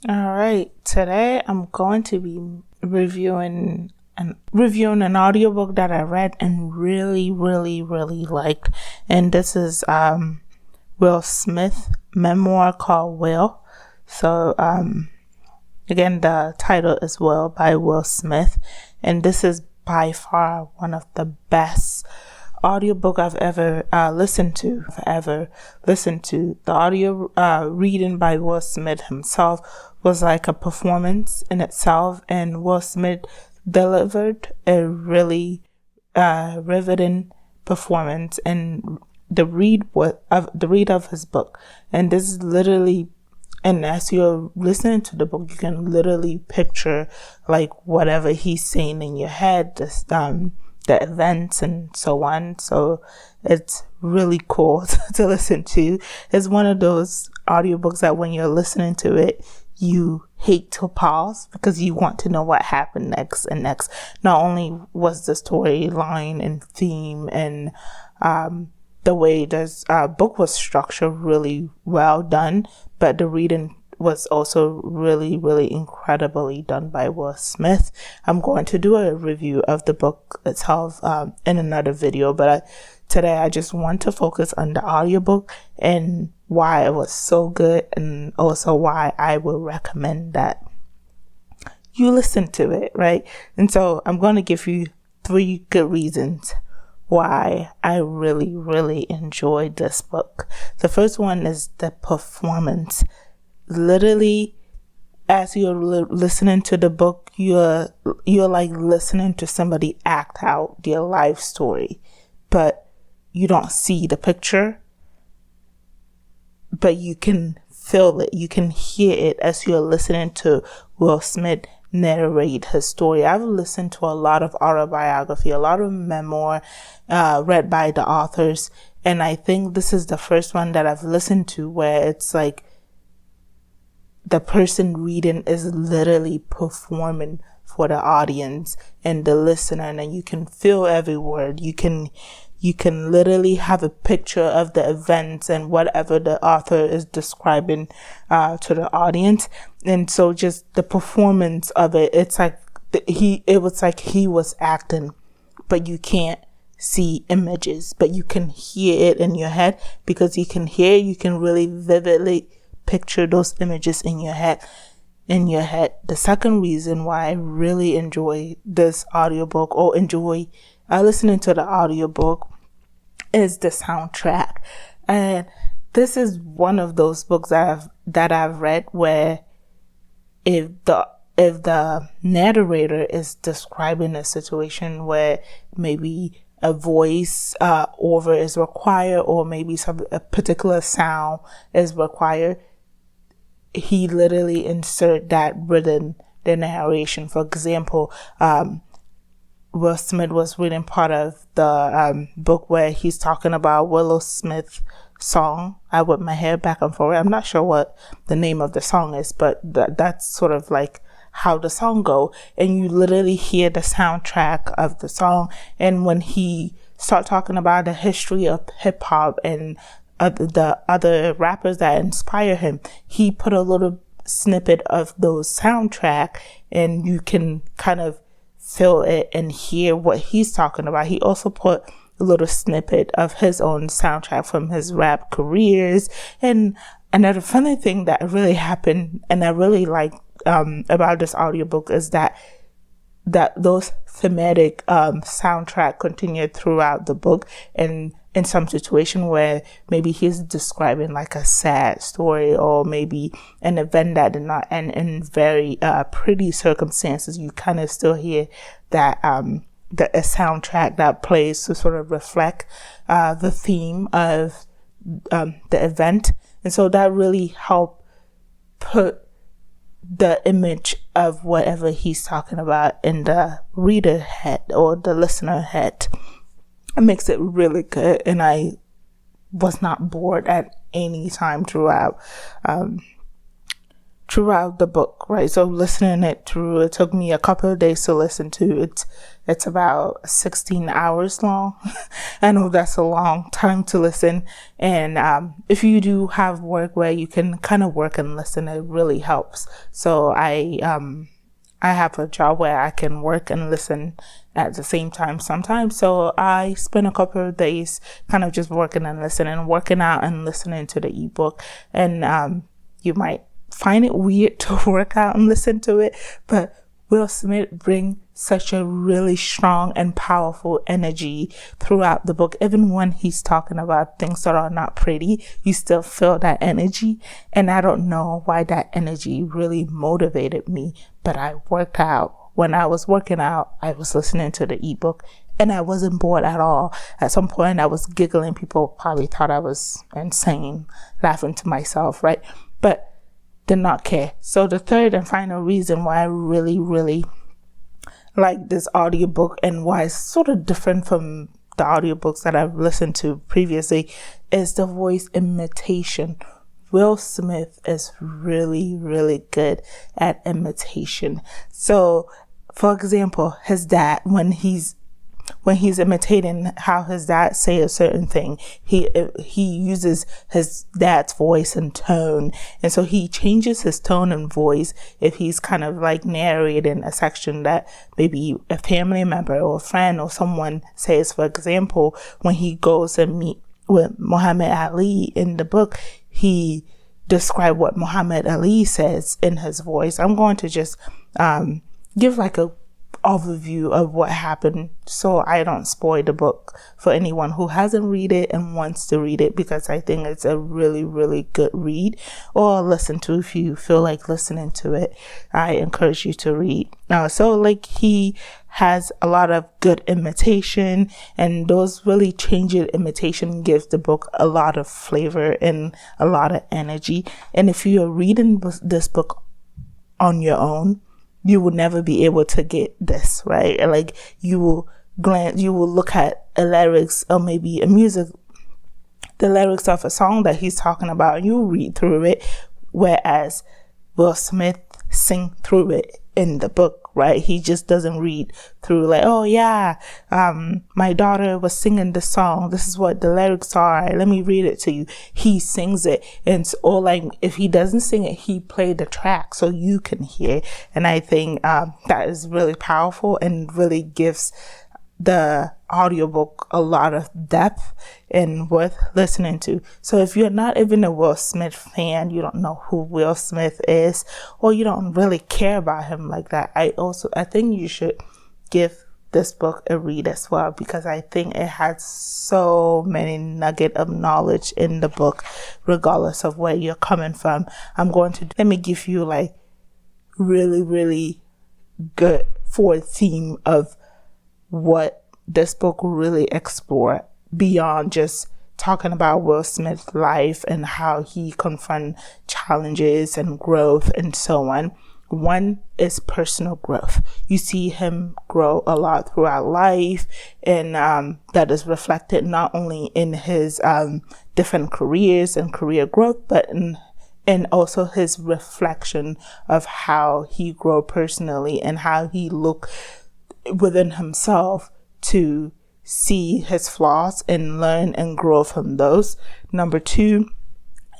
All right, today I'm going to be reviewing an audiobook that I read and really liked. And this is Will Smith memoir called Will. So again, the title is Will by Will Smith, and this is by far one of the best audiobook I've ever listened to. The audio reading by Will Smith himself was like a performance in itself, and Will Smith delivered a really riveting performance and the read of his book. And this is literally, and as you're listening to the book, you can literally picture like whatever he's saying in your head, the events and so on. So it's really cool to listen to. It's one of those audiobooks that when you're listening to it, you hate to pause because you want to know what happened next and next. Not only was the storyline and theme and the way this book was structured really well done, but the reading was also really incredibly done by Will Smith. I'm going to do a review of the book itself in another video, but today I just want to focus on the audiobook and why it was so good, and also why I would recommend that you listen to it, right? And so I'm going to give you 3 good reasons why I really enjoyed this book. The first one is the performance. Literally, as you're listening to the book, you're like listening to somebody act out their life story, but you don't see the picture, but you can feel it, you can hear it as you're listening to Will Smith narrate his story. I've listened to a lot of autobiography, a lot of memoir read by the authors, and I think this is the first one that I've listened to where it's like the person reading is literally performing for the audience and the listener, and you can feel every word. You can literally have a picture of the events and whatever the author is describing to the audience. And so just the performance of it, it's like it was like he was acting, but you can't see images, but you can hear it in your head, because you can really vividly picture those images in your head. The second reason why I really enjoy this audiobook, or enjoy listening to the audiobook, is the soundtrack. And this is one of those books that I've read where if the narrator is describing a situation where maybe a voice over is required, or maybe a particular sound is required, he literally insert that within the narration. For example, Will Smith was reading part of the book where he's talking about Willow Smith's song, I Whip My Hair Back and Forward. I'm not sure what the name of the song is, but that's sort of like how the song go. And you literally hear the soundtrack of the song. And when he start talking about the history of hip hop and the other rappers that inspire him, he put a little snippet of those soundtrack, and you can kind of feel it and hear what he's talking about. He also put a little snippet of his own soundtrack from his rap careers. And another funny thing that really happened, and I really like about this audiobook, is that those thematic soundtrack continued throughout the book, and in some situation where maybe he's describing like a sad story, or maybe an event that did not end in very pretty circumstances, you kind of still hear that a soundtrack that plays to sort of reflect the theme of the event. And so that really helped put the image of whatever he's talking about in the reader head or the listener head. It makes it really good, and I was not bored at any time throughout throughout the book, right? So listening it through, it took me a couple of days to listen to. It's about 16 hours long. I know that's a long time to listen. And if you do have work where you can kind of work and listen, it really helps. So I have a job where I can work and listen at the same time sometimes. So I spend a couple of days kind of just working and listening, working out and listening to the ebook. And you might find it weird to work out and listen to it, but Will Smith brings such a really strong and powerful energy throughout the book. Even when he's talking about things that are not pretty, you still feel that energy. And I don't know why that energy really motivated me, but I worked out. When I was working out, I was listening to the ebook and I wasn't bored at all. At some point, I was giggling. People probably thought I was insane, laughing to myself, right? But did not care. So the third and final reason why I really, really like this audiobook and why it's sort of different from the audiobooks that I've listened to previously is the voice imitation. Will Smith is really, really good at imitation. So, for example, his dad, when he's imitating how his dad say a certain thing, he uses his dad's voice and tone, and so he changes his tone and voice if he's kind of like narrating a section that maybe a family member or a friend or someone says. For example, when he goes and meet with Muhammad Ali in the book, he described what Muhammad Ali says in his voice. I'm going to just give like a overview of what happened so I don't spoil the book for anyone who hasn't read it and wants to read it, because I think it's a really, really good read, or listen to if you feel like listening to it. I encourage you to read. So like he has a lot of good imitation, and those really changing imitation gives the book a lot of flavor and a lot of energy. And if you're reading this book on your own, you will never be able to get this, right? Like you will look at a lyrics or maybe the lyrics of a song that he's talking about, and you read through it, whereas Will Smith sing through it in the book, right? He just doesn't read through like, oh yeah, my daughter was singing the song. This is what the lyrics are. Let me read it to you. He sings it. And or like if he doesn't sing it, he played the track so you can hear. And I think that is really powerful and really gives the audiobook a lot of depth and worth listening to. So if you're not even a Will Smith fan, you don't know who Will Smith is, or you don't really care about him like that, I think you should give this book a read as well, because I think it has so many nugget of knowledge in the book, regardless of where you're coming from. Let me give you like really, really good for theme of what this book really explore beyond just talking about Will Smith's life and how he confront challenges and growth and so on. One is personal growth. You see him grow a lot throughout life, and that is reflected not only in his different careers and career growth, but in also his reflection of how he grew personally and how he looked within himself to see his flaws and learn and grow from those. Number two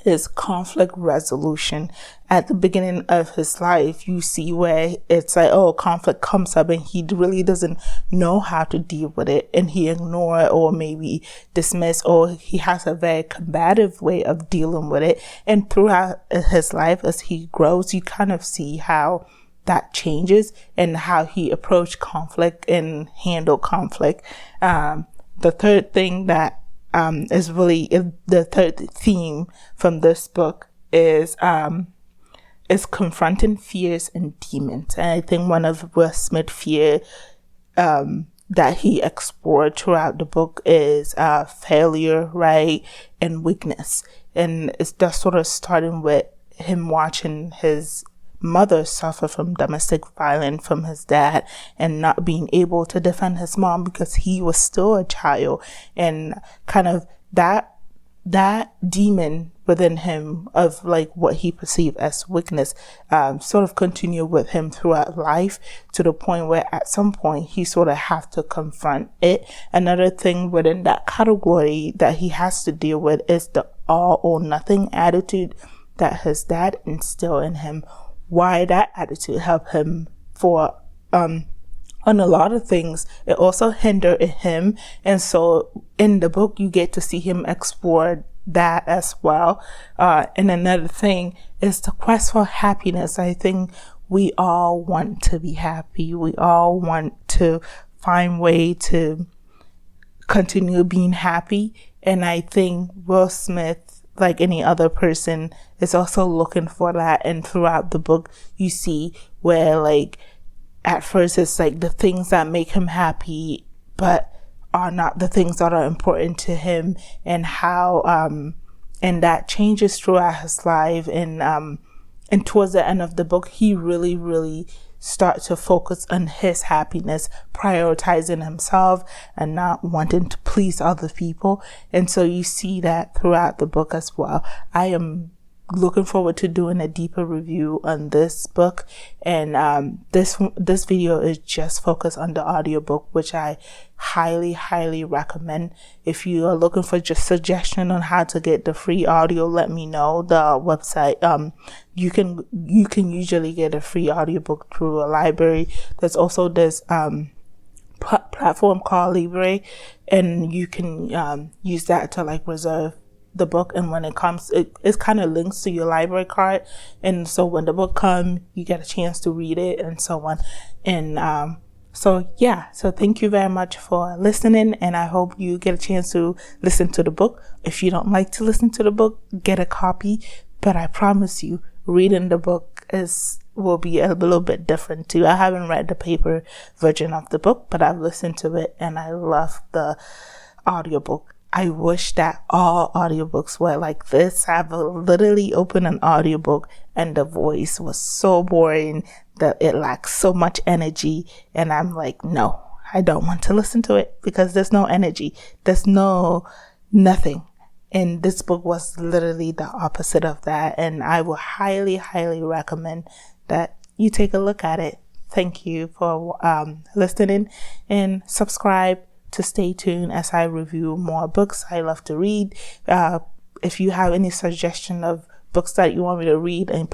is conflict resolution. At the beginning of his life, you see where it's like, oh, conflict comes up and he really doesn't know how to deal with it, and he ignore it or maybe dismiss, or he has a very combative way of dealing with it. And throughout his life, as he grows, you kind of see how that changes and how he approached conflict and handled conflict. The third thing that is really the third theme from this book is confronting fears and demons. And I think one of Will Smith's fear that he explored throughout the book is failure, right, and weakness. And it's just sort of starting with him watching his mother suffer from domestic violence from his dad and not being able to defend his mom because he was still a child, and kind of that demon within him of like what he perceived as weakness, sort of continue with him throughout life, to the point where at some point he sort of have to confront it. Another thing within that category that he has to deal with is the all or nothing attitude that his dad instilled in him. Why that attitude helped him for on a lot of things, it also hindered him. And so in the book, you get to see him explore that as well. And another thing is the quest for happiness. I think we all want to be happy. We all want to find way to continue being happy. And I think Will Smith, like any other person, is also looking for that. And throughout the book, you see where like at first it's like the things that make him happy, but are not the things that are important to him, and how and that changes throughout his life. And towards the end of the book, he really start to focus on his happiness, prioritizing himself and not wanting to please other people. And so you see that throughout the book as well. I am looking forward to doing a deeper review on this book, and this video is just focused on the audiobook, which I highly recommend. If you are looking for just suggestion on how to get the free audio, let me know. The website, you can usually get a free audiobook through a library. There's also this platform called Libre, and you can use that to like reserve the book, and when it comes, it kind of links to your library card, and so when the book comes, you get a chance to read it and so on. And so thank you very much for listening, and I hope you get a chance to listen to the book. If you don't like to listen to the book, get a copy, but I promise you, reading the book will be a little bit different too. I haven't read the paper version of the book, but I've listened to it and I love the audiobook. I wish that all audiobooks were like this. I've literally opened an audiobook and the voice was so boring that it lacks so much energy. And I'm like, no, I don't want to listen to it because there's no energy. There's nothing. And this book was literally the opposite of that. And I will highly recommend that you take a look at it. Thank you for listening, and subscribe to stay tuned as I review more books. I love to read. If you have any suggestion of books that you want me to read and